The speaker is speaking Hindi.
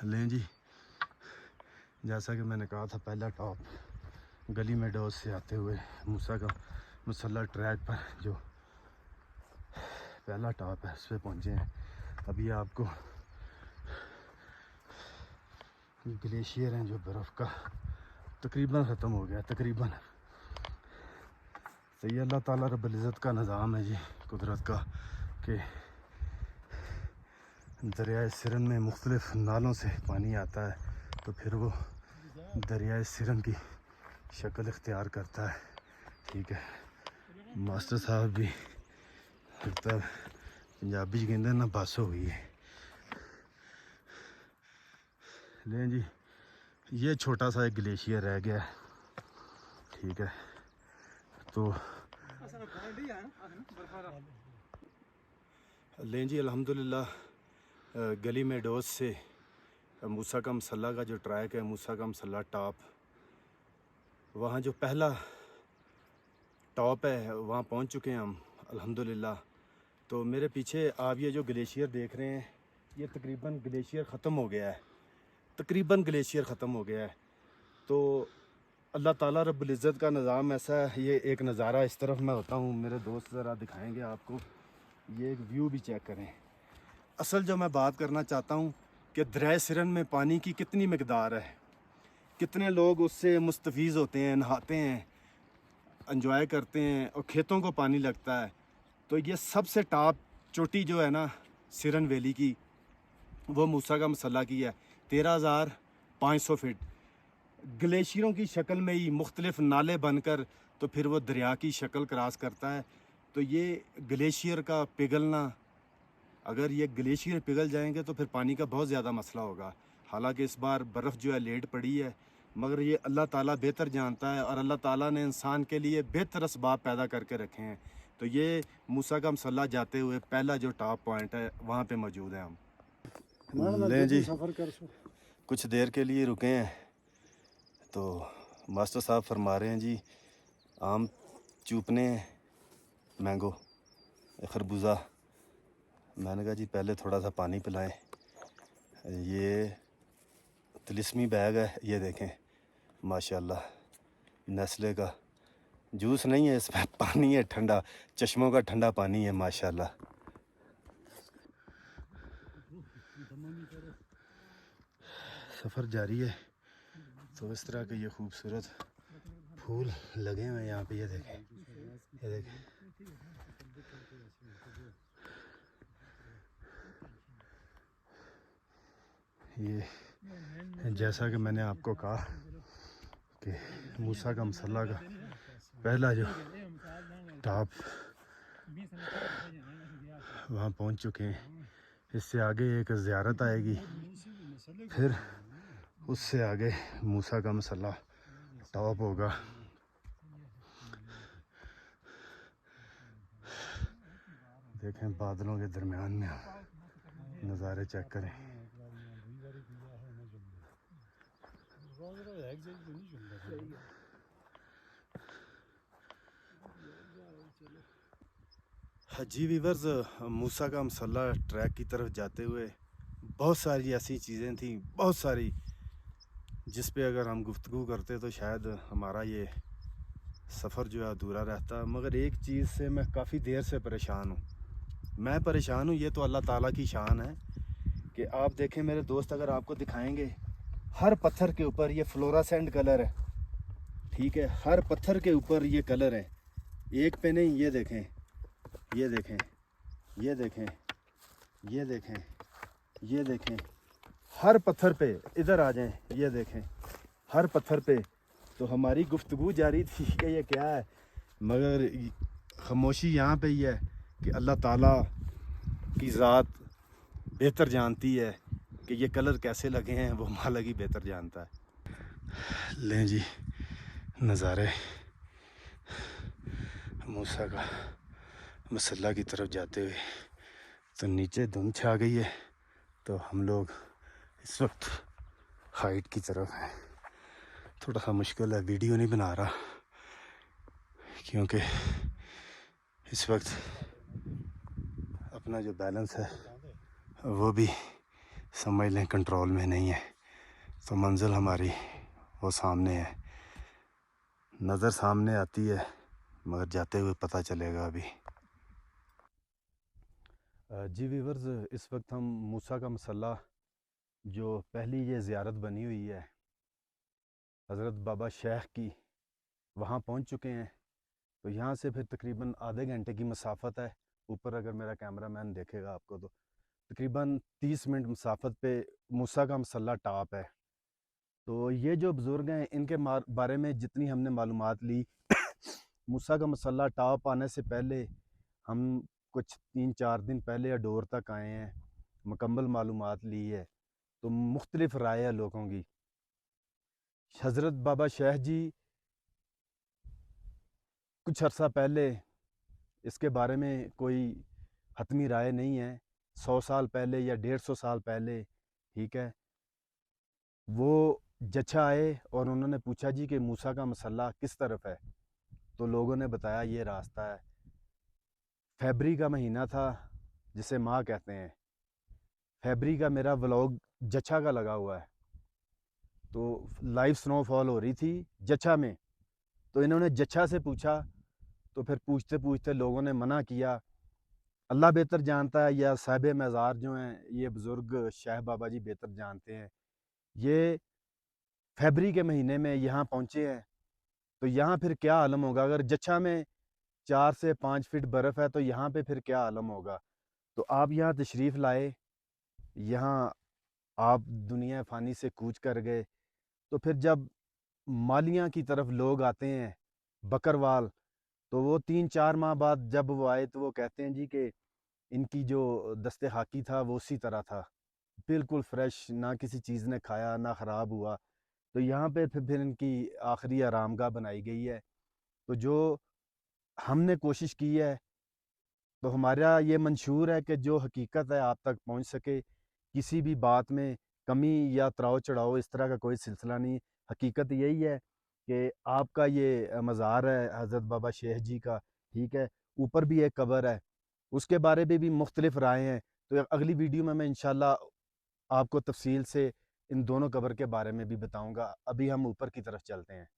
लें जी, जैसा कि मैंने कहा था पहला टॉप गली में डोज से आते हुए मूसा का मुसल्ला ट्रैक पर जो पहला टॉप है उस पर पहुँचे हैं। अभी आपको ग्लेशियर हैं जो बर्फ़ का तकरीबन ख़त्म हो गया तकरीबन। तो ये अल्लाह ताला रब्बुल इज़्ज़त का निज़ाम है जी, कुदरत का, कि दरियाए सिरन में मुख्तलिफ़ नालों से पानी आता है तो फिर वो दरियाए सिरन की शक्ल इख्तियार करता है। ठीक है, मास्टर साहब भी लगता है पंजाबी च कहते ना बस हो गई है। लें जी, ये छोटा सा एक ग्लेशियर रह गया है। ठीक है, तो लें जी अल्हम्दुलिल्लाह गली में डोज से मूसा का मसल्ला का जो ट्रैक है, मूसा का मसल्ला टॉप, वहाँ जो पहला टॉप है वहाँ पहुँच चुके हैं हम अल्हम्दुलिल्लाह। तो मेरे पीछे आप ये जो ग्लेशियर देख रहे हैं, ये तकरीबन ग्लेशियर ख़त्म हो गया है, तकरीबन ग्लेशियर ख़त्म हो गया है। तो अल्लाह ताला रब्बुल इज़्ज़त का निज़ाम ऐसा है। ये एक नज़ारा इस तरफ मैं होता हूँ, मेरे दोस्त ज़रा दिखाएंगे आपको, ये एक व्यू भी चेक करें। असल जो मैं बात करना चाहता हूँ कि दरिया सिरन में पानी की कितनी मकदार है, कितने लोग उससे मुस्तफ़ीज़ होते हैं, नहाते हैं, एंजॉय करते हैं और खेतों को पानी लगता है। तो ये सबसे टॉप चोटी जो है ना सिरन वैली की, वो मूसा का मसल्ला की है, 13,500 फीट। ग्लेशियरों की शक्ल में ही मुख्तलिफ नाले बनकर तो फिर वो दरिया की शक्ल क्रॉस करता है। तो ये ग्लेशियर का पिघलना, अगर ये ग्लेशियर पिघल जाएंगे तो फिर पानी का बहुत ज़्यादा मसला होगा। हालांकि इस बार बर्फ़ जो है लेट पड़ी है, मगर ये अल्लाह ताला बेहतर जानता है और अल्लाह ताला ने इंसान के लिए बेहतर असबाब पैदा करके रखे हैं। तो ये मूसा का मसल्ला जाते हुए पहला जो टॉप पॉइंट है वहाँ पे मौजूद हैं हम। लें जी, कुछ देर के लिए रुके हैं तो मास्टर साहब फरमा रहे हैं जी आम चूपने हैं, मैंगो, खरबूजा। मैंने कहा जी पहले थोड़ा सा पानी पिलाएं। ये तिलिस्मी बैग है, ये देखें माशाल्लाह, नेस्ले का जूस नहीं है इसमें, पानी है ठंडा, चश्मों का ठंडा पानी है माशाल्लाह। सफ़र जारी है। तो इस तरह के ये खूबसूरत फूल लगे हुए हैं यहाँ पे, ये देखें, ये देखें। ये जैसा कि मैंने आपको कहा कि मूसा का मसल्ला का पहला जो टॉप वहाँ पहुँच चुके हैं। इससे आगे एक ज़ियारत आएगी, फिर उससे आगे मूसा का मसल्ला टॉप होगा। देखें बादलों के दरमियान में नज़ारे चेक करें। जी वीवर्स, मूसा का मसल्ला ट्रैक की तरफ जाते हुए बहुत सारी ऐसी चीज़ें थी, बहुत सारी, जिस पे अगर हम गुफ्तगू करते तो शायद हमारा ये सफ़र जो है अधूरा रहता। मगर एक चीज़ से मैं काफ़ी देर से परेशान हूँ। मैं परेशान हूँ, ये तो अल्लाह ताला की शान है कि आप देखें मेरे दोस्त, अगर आपको दिखाएंगे हर पत्थर के ऊपर ये फ्लोरासेंट कलर है। ठीक है, हर पत्थर के ऊपर ये कलर है, एक पे नहीं। ये देखें, ये देखें, ये देखें, ये देखें, ये देखें, हर पत्थर पे, इधर आ जाएं, ये देखें हर पत्थर पे। तो हमारी गुफ्तगू जारी थी कि ये क्या है, मगर खामोशी यहाँ पे ही है कि अल्लाह ताला की ज़ात बेहतर जानती है कि ये कलर कैसे लगे हैं, वो मालिक ही बेहतर जानता है। लें जी नज़ारे मूसा का मसल्ला की तरफ जाते हुए। तो नीचे धुंध छा गई है, तो हम लोग इस वक्त हाइट की तरफ हैं। थोड़ा सा मुश्किल है, वीडियो नहीं बना रहा क्योंकि इस वक्त अपना जो बैलेंस है वो भी समझ लें कंट्रोल में नहीं है। तो मंजिल हमारी वो सामने है, नज़र सामने आती है, मगर जाते हुए पता चलेगा अभी। जी व्यूअर्स, इस वक्त हम मूसा का मसल्ला जो पहली ये ज़ियारत बनी हुई है हज़रत बाबा शेख की, वहाँ पहुँच चुके हैं। तो यहाँ से फिर तकरीबन आधे घंटे की मसाफत है। ऊपर अगर मेरा कैमरामैन देखेगा आपको तो तकरीबन 30 मिनट मसाफत पे मूसा का मसल्ला टॉप है। तो ये जो बुज़ुर्ग हैं इनके बारे में जितनी हमने मालूमात ली मूसा का मसल्ला टॉप आने से पहले हम कुछ 3-4 दिन पहले अडोर तक आए हैं, मुकम्मल मालूमात ली है। तो मुख्तलिफ़ राय है लोगों की। हज़रत बाबा शेख जी कुछ अर्सा पहले इसके बारे में कोई हतमी राय नहीं है। 100 साल पहले या 150 साल पहले, ठीक है, वो जच्छा आए और उन्होंने पूछा जी कि मूसा का मसल्ला किस तरफ है। तो लोगों ने बताया ये रास्ता है। फरवरी का महीना था जिसे माह कहते हैं। फरवरी का मेरा व्लॉग जच्छा का लगा हुआ है। तो लाइव स्नोफॉल हो रही थी जच्छा में। तो इन्होंने जच्छा से पूछा। तो फिर पूछते पूछते लोगों ने मना किया। अल्लाह बेहतर जानता है या साहिब मज़ार जो हैं ये बुज़ुर्ग शेख बाबा जी बेहतर जानते हैं। ये फरवरी के महीने में यहाँ पहुँचे हैं। तो यहाँ फिर क्या आलम होगा। अगर जच्छा में 4 से 5 फीट बर्फ़ है तो यहाँ पे फिर क्या आलम होगा। तो आप यहाँ तशरीफ़ लाए, यहाँ आप दुनिया फ़ानी से कूच कर गए। तो फिर जब मालियाँ की तरफ लोग आते हैं, बकरवाल, तो वो 3-4 माह बाद जब वो आए तो वो कहते हैं जी कि इनकी जो दस्ते हाकी था वो उसी तरह था, बिल्कुल फ्रेश, ना किसी चीज़ ने खाया ना ख़राब हुआ। तो यहाँ पे फिर इनकी आखिरी आरामगाह बनाई गई है। तो जो हमने कोशिश की है, तो हमारा ये मंशूर है कि जो हकीकत है आप तक पहुँच सके। किसी भी बात में कमी या त्राव चढ़ाओ इस तरह का कोई सिलसिला नहीं। हकीकत यही है कि आपका ये मज़ार है हज़रत बाबा शेख जी का, ठीक है। ऊपर भी एक कब्र है, उसके बारे में भी मुख्तलिफ़ राय हैं। तो अगली वीडियो में मैं इंशाल्लाह आपको तफ़सील से इन दोनों कब्र के बारे में भी बताऊँगा। अभी हम ऊपर की तरफ चलते हैं।